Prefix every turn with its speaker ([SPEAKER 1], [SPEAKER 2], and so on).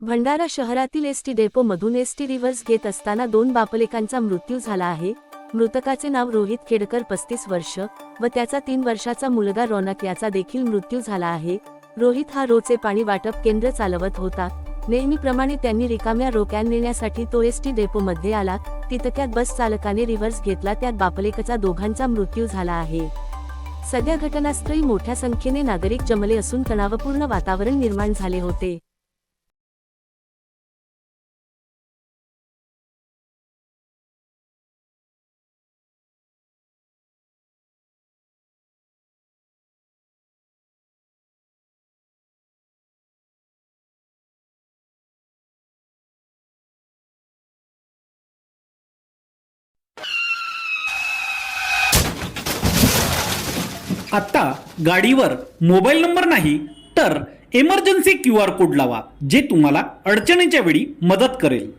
[SPEAKER 1] भंडारा शहरातील ST डेपोमधून ST reverse घेत असताना दोन बापलेकांचा मृत्यू झाला आहे। मृतकाचे नाव रोहित खेडकर 35 वर्ष व त्याचा 3 वर्षाचा मुलगा रौनक याचा देखील मृत्यू झाला आहे। रोहित हा रोजचे पाणी वाटप केंद्र चालवत होता। नेहमीप्रमाणे त्यांनी रिकाम्या रोक्यान नेण्यासाठी तो एसटी डेपोमध्ये आला। तितक्यात बस चालकाने रिव्हर्स घेतला, त्यात बापलेकाचा दोघांचा मृत्यू झाला आहे। सध्या घटनास्थळी मोठ्या संख्येने नागरिक जमले असून तणावपूर्ण वातावरण निर्माण झाले होते।
[SPEAKER 2] आता गाडीवर मोबाईल नंबर नाही तर इमर्जन्सी QR कोड लावा, जे तुम्हाला अडचणीच्या वेळी मदत करेल।